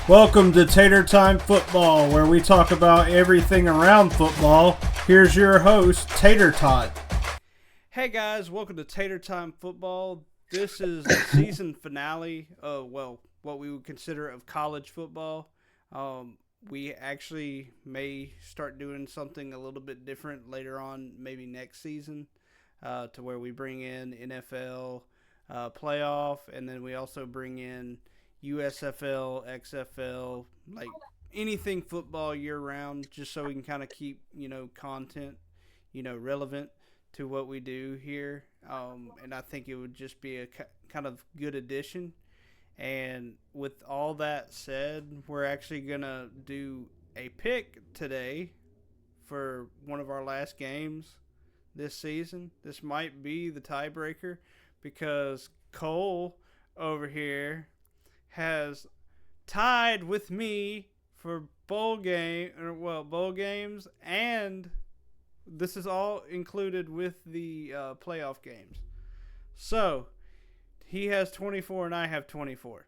Welcome to Tater Time Football, where we talk about everything around football. Here's your host, Tater Tot. Hey guys, welcome to Tater Time Football. This is the season finale of, what we would consider of college football. We actually may start doing something a little bit different later on, maybe next season, to where we bring in NFL playoff, and then we also bring in USFL, XFL, like anything football year round, just so we can kind of keep content relevant to what we do here. And I think it would just be a kind of good addition. And with all that said, we're actually gonna do a pick today for one of our last games this season. This might be the tiebreaker because Cole over here has tied with me for bowl games, and this is all included with the playoff games. So he has 24 and I have 24.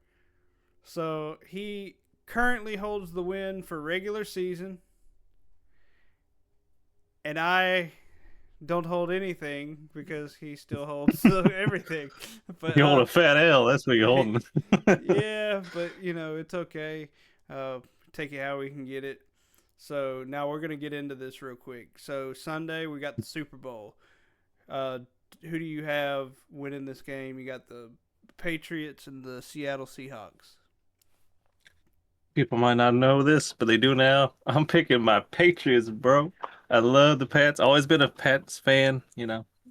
So he currently holds the win for regular season, and I don't hold anything because he still holds everything. But You hold a fat L. That's what you're holding. yeah, but it's okay. Take it how we can get it. So now we're gonna get into this real quick. So Sunday we got the Super Bowl. Uh, who do you have winning this game? You got the Patriots and the Seattle Seahawks. People might not know this, but they do now. I'm picking my Patriots, bro. I love the Pats. Always been a Pats fan.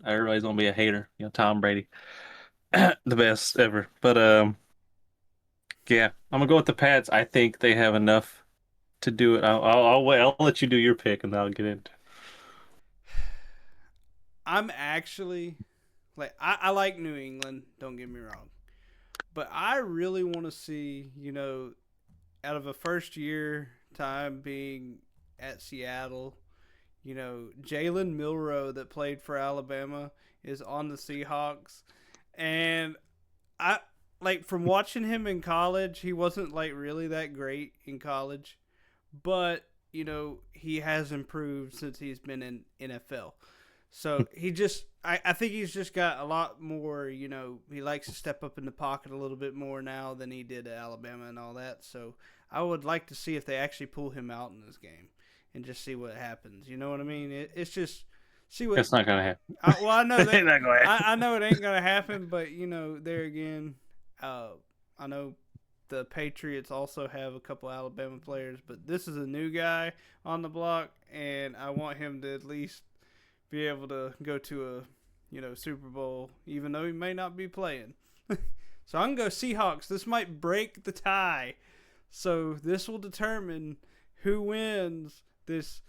Everybody's gonna be a hater. Tom Brady, the best ever. But yeah, I'm gonna go with the Pats. I think they have enough to do it. I'll wait. I'll let you do your pick, and then I'll get into. I'm actually I like New England. Don't get me wrong, but I really want to see out of a first year time being at Seattle. Jalen Milrow that played for Alabama is on the Seahawks, and I from watching him in college, he wasn't really that great in college, but he has improved since he's been in NFL. So I think he's just got a lot more. He likes to step up in the pocket a little bit more now than he did at Alabama and all that. So I would like to see if they actually pull him out in this game and just see what happens. You know what I mean? It's just see what. That's not gonna happen. I know that. Ain't not gonna happen. I know it ain't gonna happen, but there again, I know the Patriots also have a couple Alabama players, but this is a new guy on the block, and I want him to at least be able to go to a Super Bowl, even though he may not be playing. So I'm gonna go Seahawks. This might break the tie, so this will determine who wins this,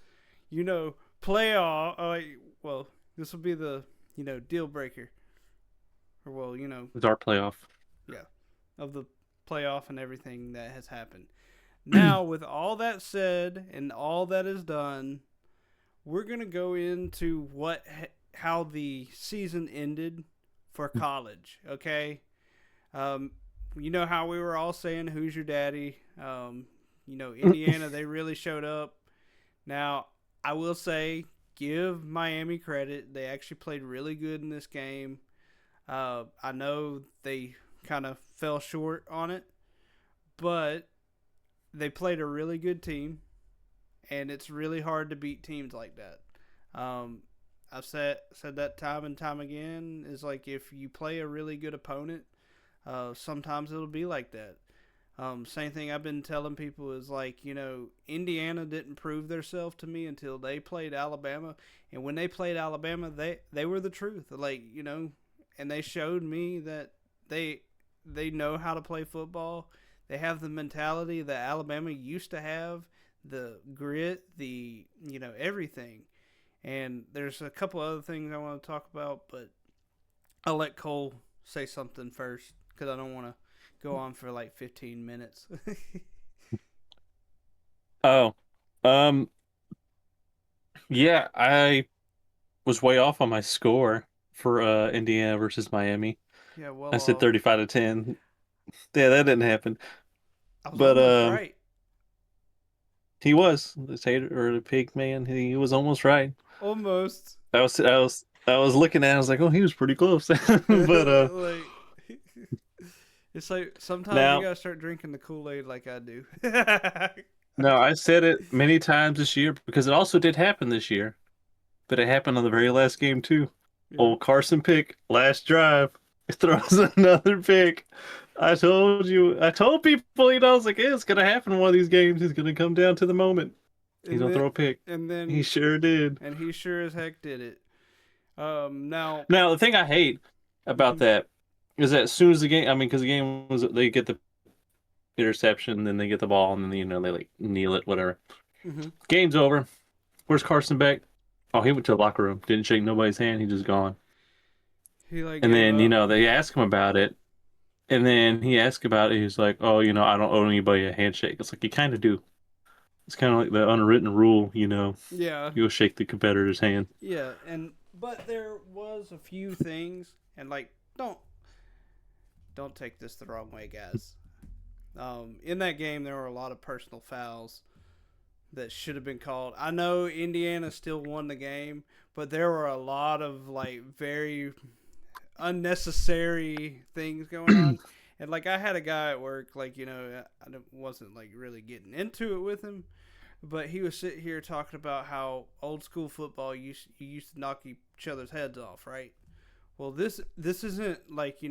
playoff. Well, this will be the deal breaker, or It's our playoff. yeah, of the playoff and everything that has happened. Now, with all that said and all that is done, we're gonna go into how the season ended for college. Okay, you know how we were all saying, "Who's your daddy?" Indiana, they really showed up. Now, I will say, give Miami credit; they actually played really good in this game. I know they kind of fell short on it, but they played a really good team, and it's really hard to beat teams like that. I've said that time and time again. Is like if you play a really good opponent, sometimes it'll be like that. Same thing I've been telling people is Indiana didn't prove themselves to me until they played Alabama, and when they played Alabama, they were the truth. And they showed me that they know how to play football. They have the mentality that Alabama used to have, the grit, the everything. And there's a couple other things I want to talk about, but I'll let Cole say something first because I don't want to go on for 15 minutes. Oh, um, yeah, I was way off on my score for Indiana versus Miami. Yeah, I well said off. 35-10. Yeah, that didn't happen. I was But almost right. he was the Tater or the pig man. He was almost right. Almost. I was looking at it, I was like, oh, he was pretty close. But Like, it's like sometimes you now gotta start drinking the Kool-Aid like I do. now I said it many times this year because it also did happen this year, but it happened on the very last game too. Yeah. Old Carson pick, last drive, throws another pick. I told people, I was like, it's gonna happen in one of these games. He's gonna come down to the moment. He's And gonna then, throw a pick. and He then, sure did. and he sure as heck did it. Now, Now the thing I hate about mhm. that is that as soon as the game, I mean, because the game was, they get the interception, then they get the ball, and then they like kneel it, whatever. Mhm. Game's over. Where's Carson back? Oh, he went to the locker room. Didn't shake nobody's hand. He just gone. He like And gave then up. they ask him about it, and then he asked about it. He's like, "Oh, I don't owe anybody a handshake." It's like you kind of do. It's kind of like the unwritten rule. Yeah, You'll shake the competitor's hand. yeah, and but there was a few things, and like don't take this the wrong way, guys. In that game, there were a lot of personal fouls that should have been called. I know Indiana still won the game, but there were a lot of like very unnecessary things going on. And like I had a guy at work, like I wasn't like really getting into it with him, but he was sitting here talking about how old school football you used to knock each other's heads off, right? Well, this isn't like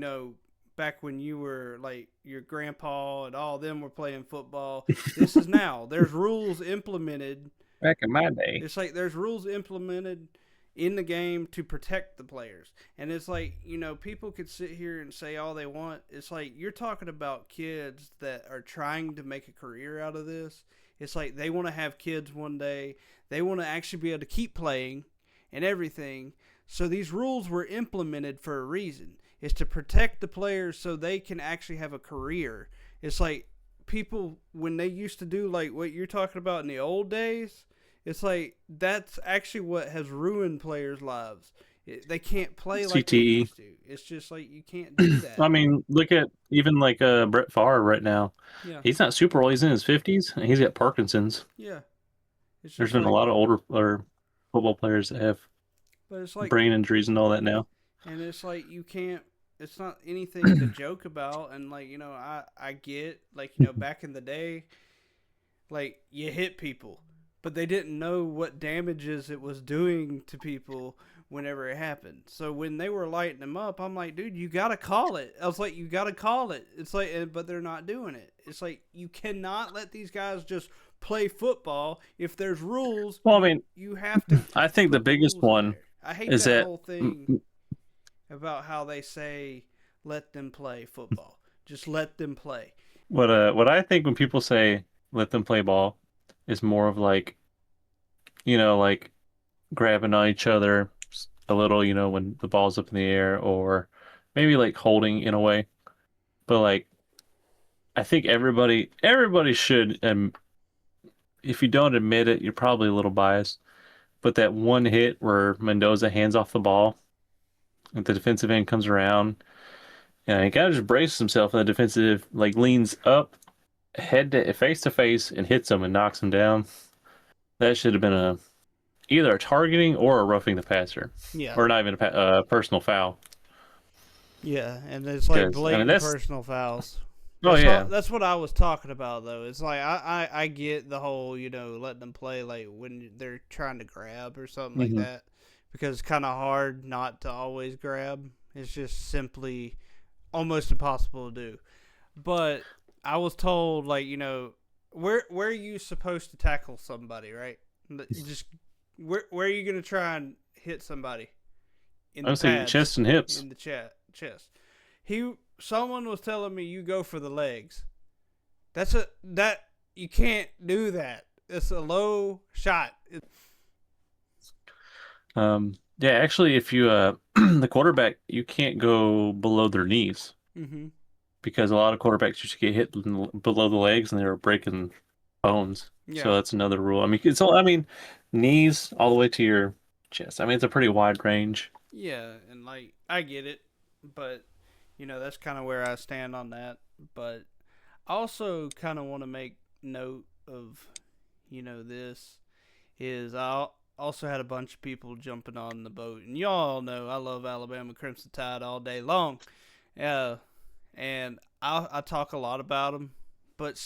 back when you were like your grandpa and all them were playing football. This is now. There's rules implemented. Back in my day. It's like there's rules implemented in the game to protect the players. And it's like, people could sit here and say all they want. It's like you're talking about kids that are trying to make a career out of this. It's like they want to have kids one day. They want to actually be able to keep playing and everything. So these rules were implemented for a reason. It's to protect the players so they can actually have a career. It's like people when they used to do like what you're talking about in the old days, it's like that's actually what has ruined players' lives. They can't play like they CTE. used to. It's just like you can't do that. I mean, look at even like Brett Favre right now. Yeah, He's not super old. He's in his 50s, and he's got Parkinson's. yeah. It's There's just been a like, lot of older or football players that have but it's like, brain injuries and all that now. and it's like you can't. It's not anything to joke about. And like I get like back in the day, like you hit people, but they didn't know what damages it was doing to people whenever it happened. So when they were lighting them up, I'm like, dude, you gotta call it. I was like, you gotta call it. It's like, but they're not doing it. It's like you cannot let these guys just play football. If there's rules, Well, I mean, you have to. I think the Put biggest rules in one there. I hate is that that whole thing about how they say let them play football. Just let them play. what I think when people say let them play ball is more of like like grabbing on each other a little, when the ball's up in the air, or maybe like holding in a way. But like I think everybody should, and if you don't admit it, you're probably a little biased. But that one hit where Mendoza hands off the ball, and the defensive end comes around, and he kind of just braces himself, and the defensive like leans up, face to face, and hits him and knocks him down. That should have been either a targeting or a roughing the passer, Yeah. or not even a personal foul. Yeah, and it's like 'Cause, I mean, blatant personal fouls. Oh yeah, That's what I was talking about though. It's like I get the whole letting them play like when they're trying to grab or something like Mhm. that, because it's kind of hard not to always grab. It's just simply almost impossible to do. But I was told like where are you supposed to tackle somebody, right? Just where are you gonna try and hit somebody in I the would say pads, chest and hips. in the chest. Someone was telling me you go for the legs. That you can't do that. It's a low shot. Yeah, actually, if you the quarterback, you can't go below their knees Mm-hmm. because a lot of quarterbacks used to get hit below the legs and they were breaking bones. Yeah, So that's another rule. I mean, knees all the way to your chest. I mean, it's a pretty wide range. yeah, and like I get it, but that's kind of where I stand on that. But I also kind of want to make note of, this is I also had a bunch of people jumping on the boat, and y'all know I love Alabama Crimson Tide all day long. Yeah, and I talk a lot about them, but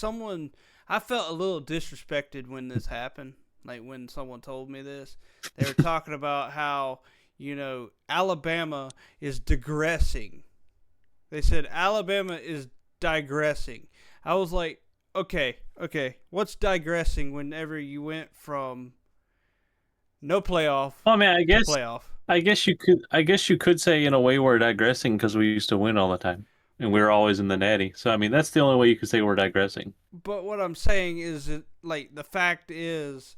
I felt a little disrespected when this happened. Like when someone told me this, they were talking about how Alabama is digressing. They said Alabama is digressing. I was like, okay, what's digressing? Whenever you went from no playoff Well, I mean, to playoff. I guess you could say in a way we're digressing because we used to win all the time, and we were always in the natty. So I mean, that's the only way you could say we're digressing. But what I'm saying is that, like, the fact is,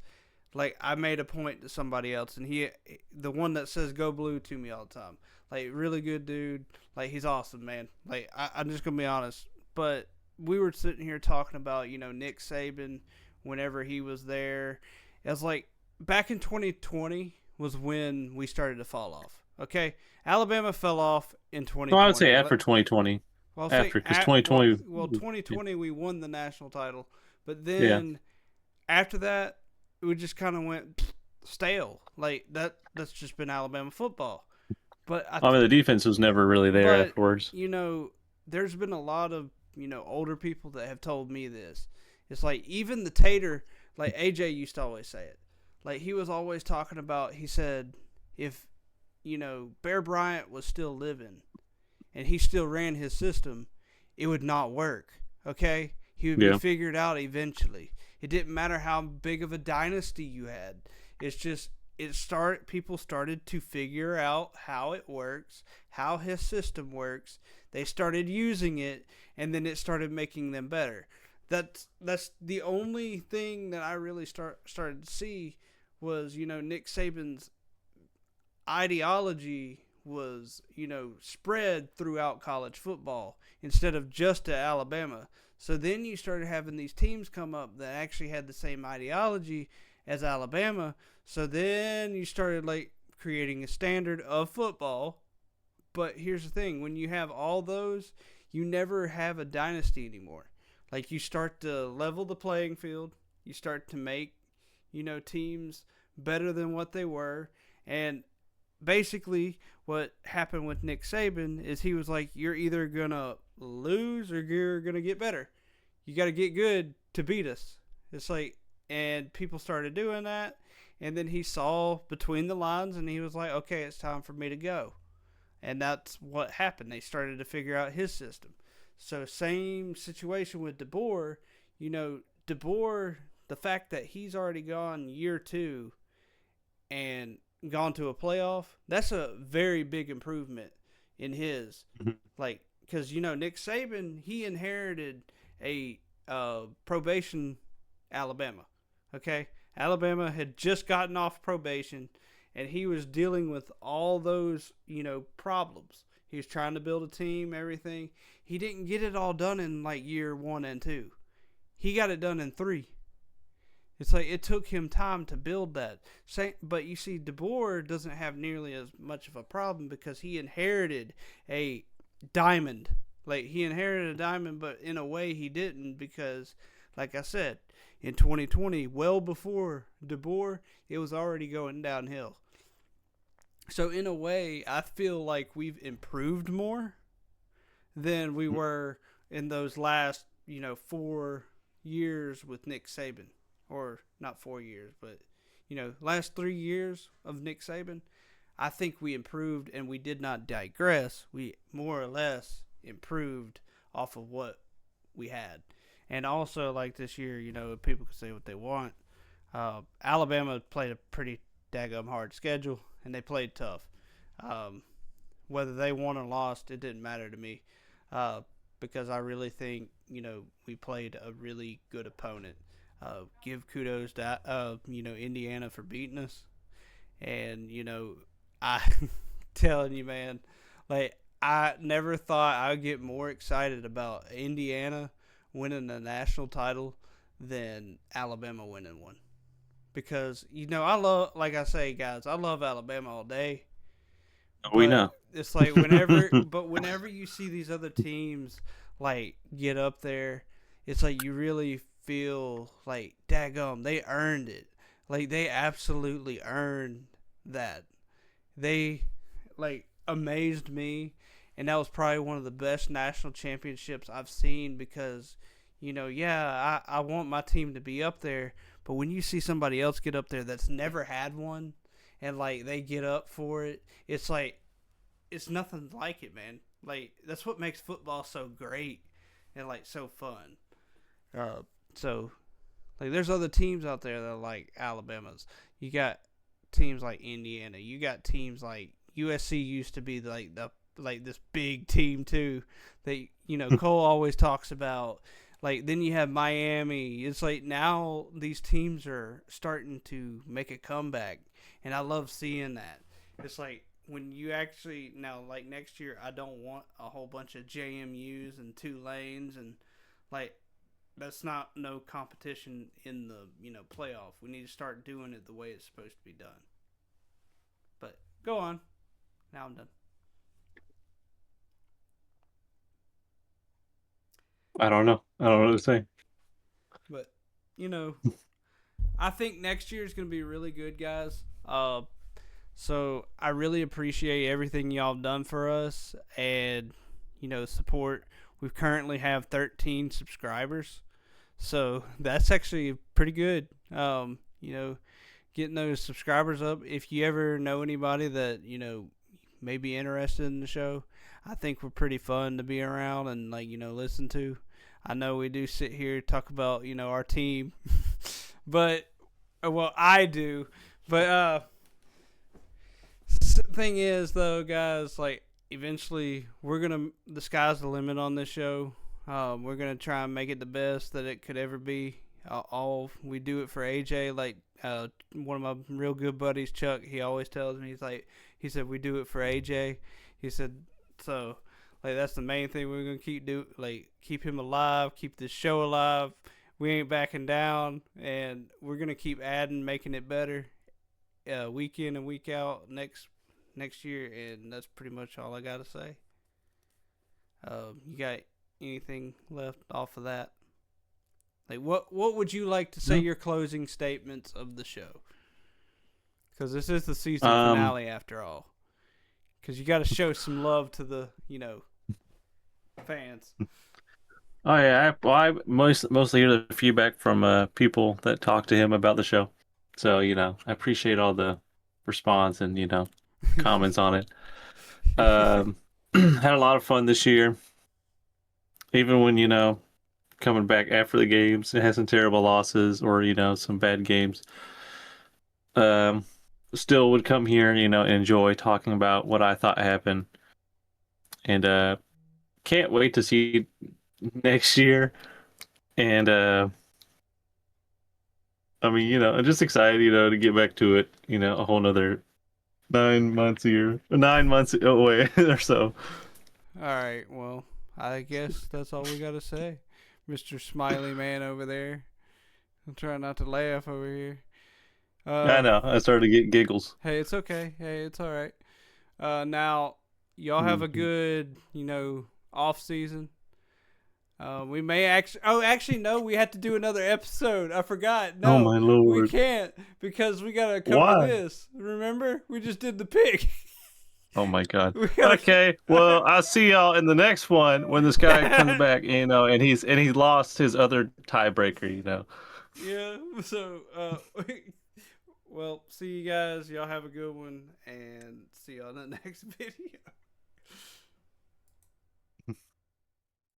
like, I made a point to somebody else, and the one that says "Go Blue" to me all the time, like, really good dude, like, he's awesome, man. Like, I'm just gonna be honest, but we were sitting here talking about Nick Saban whenever he was there. It was like back in 2020 was when we started to fall off. Okay, Alabama fell off in 2020. No, I would say after 2020. Well, After, because 2020. Well, 2020 we won the national title, but then after that, we just kind of went stale. Like that's just been Alabama football. But I mean, the defense was never really there afterwards. There's been a lot of older people that have told me this. It's like even the Tater, like AJ used to always say it. Like he was always talking about. He said if Bear Bryant was still living and he still ran his system, it would not work. Okay, he would be figured out eventually. It didn't matter how big of a dynasty you had. It's just people started to figure out how it works, how his system works. They started using it, and then it started making them better. That's the only thing that I really started to see was Nick Saban's ideology was spread throughout college football instead of just to Alabama. So then you started having these teams come up that actually had the same ideology as Alabama. So then you started like creating a standard of football. But here's the thing, when you have all those, you never have a dynasty anymore. Like you start to level the playing field, you start to make teams better than what they were. And basically what happened with Nick Saban is he was like, you're either going to lose or you're going to get better. You got to get good to beat us. It's like, and people started doing that. And then he saw between the lines and he was like, okay, it's time for me to go. And that's what happened. They started to figure out his system. So same situation with DeBoer. DeBoer, the fact that he's already gone year 2 and gone to a playoff, that's a very big improvement in his. Like, because Nick Saban, he inherited a probation Alabama. Okay, Alabama had just gotten off probation, and he was dealing with all those problems. He was trying to build a team, everything. He didn't get it all done in like year 1 and 2. He got it done in 3. It's like it took him time to build that. But you see, DeBoer doesn't have nearly as much of a problem because he inherited a diamond. Like, he inherited a diamond, but in a way he didn't because, like I said, in 2020, well before DeBoer, it was already going downhill. So in a way, I feel like we've improved more than we were in those last, 4 years with Nick Saban. Or not 4 years, but last 3 years of Nick Saban, I think we improved and we did not digress. We more or less improved off of what we had. And also, like this year, people can say what they want. Alabama played a pretty daggum hard schedule, and they played tough. Whether they won or lost, it didn't matter to me because I really think, we played a really good opponent. Give kudos to Indiana for beating us, and I telling you, man, like I never thought I would get more excited about Indiana winning the national title than Alabama winning one, because I love, like I say, guys, I love Alabama all day. We know. It's like whenever you see these other teams like get up there, it's like you really feel like, daggum, they earned it. Like, they absolutely earned that. They, like, amazed me, and that was probably one of the best national championships I've seen because, yeah, I want my team to be up there, but when you see somebody else get up there that's never had one, and, like, they get up for it, it's like, it's nothing like it, man. Like, that's what makes football so great and, like, so fun. Uh, so, like, there's other teams out there that are like Alabama's. You got teams like Indiana. You got teams like USC used to be like this big team too. That Cole always talks about. Like, then you have Miami. It's like now these teams are starting to make a comeback, and I love seeing that. It's like when you actually now, like, next year, I don't want a whole bunch of JMU's and Tulanes and, like, that's not no competition in the playoff. We need to start doing it the way it's supposed to be done. But go on. Now I'm done. I don't know. I don't know what to say. But I think next year is going to be really good, guys. So I really appreciate everything y'all have done for us and support. We currently have 13 subscribers. So that's actually pretty good. Getting those subscribers up. If you ever know anybody that, may be interested in the show, I think we're pretty fun to be around and, like, listen to. I know we do sit here talk about, our team. But, well, I do. But, thing is, though, guys, like, eventually the sky's the limit on this show. We're going to try and make it the best that it could ever be. We do it for AJ. Like, one of my real good buddies, Chuck, he always tells me, he said, we do it for AJ. He said, so, like, that's the main thing we're going to keep him alive, keep this show alive. We ain't backing down, and we're going to keep adding, making it better, week in and week out next year, and that's pretty much all I got to say. You got anything left off of that? Like, what would you like to say your closing statements of the show? Because this is the season finale after all. Because you got to show some love to the fans. Oh yeah, I mostly hear the feedback from people that talk to him about the show. So I appreciate all the response and comments on it. Had a lot of fun this year. Even when coming back after the games, it had some terrible losses or some bad games. Still would come here and enjoy talking about what I thought happened, and can't wait to see next year. And I mean, I'm just excited, to get back to it. A whole nother 9 months away or so. All right, well, I guess that's all we got to say. Mr. Smiley Man over there. I'm trying not to laugh over here. I know. I started to get giggles. Hey, it's okay. Hey, it's all right. Now, y'all have a good, off season. We may actually, no, we have to do another episode. I forgot. No, oh my Lord. We can't because we got to cover this. Remember? We just did the pig. Oh my God. Okay. Well, I'll see y'all in the next one when this guy comes back, and he lost his other tiebreaker, Yeah. So, well, see you guys. Y'all have a good one, and see y'all in the next video.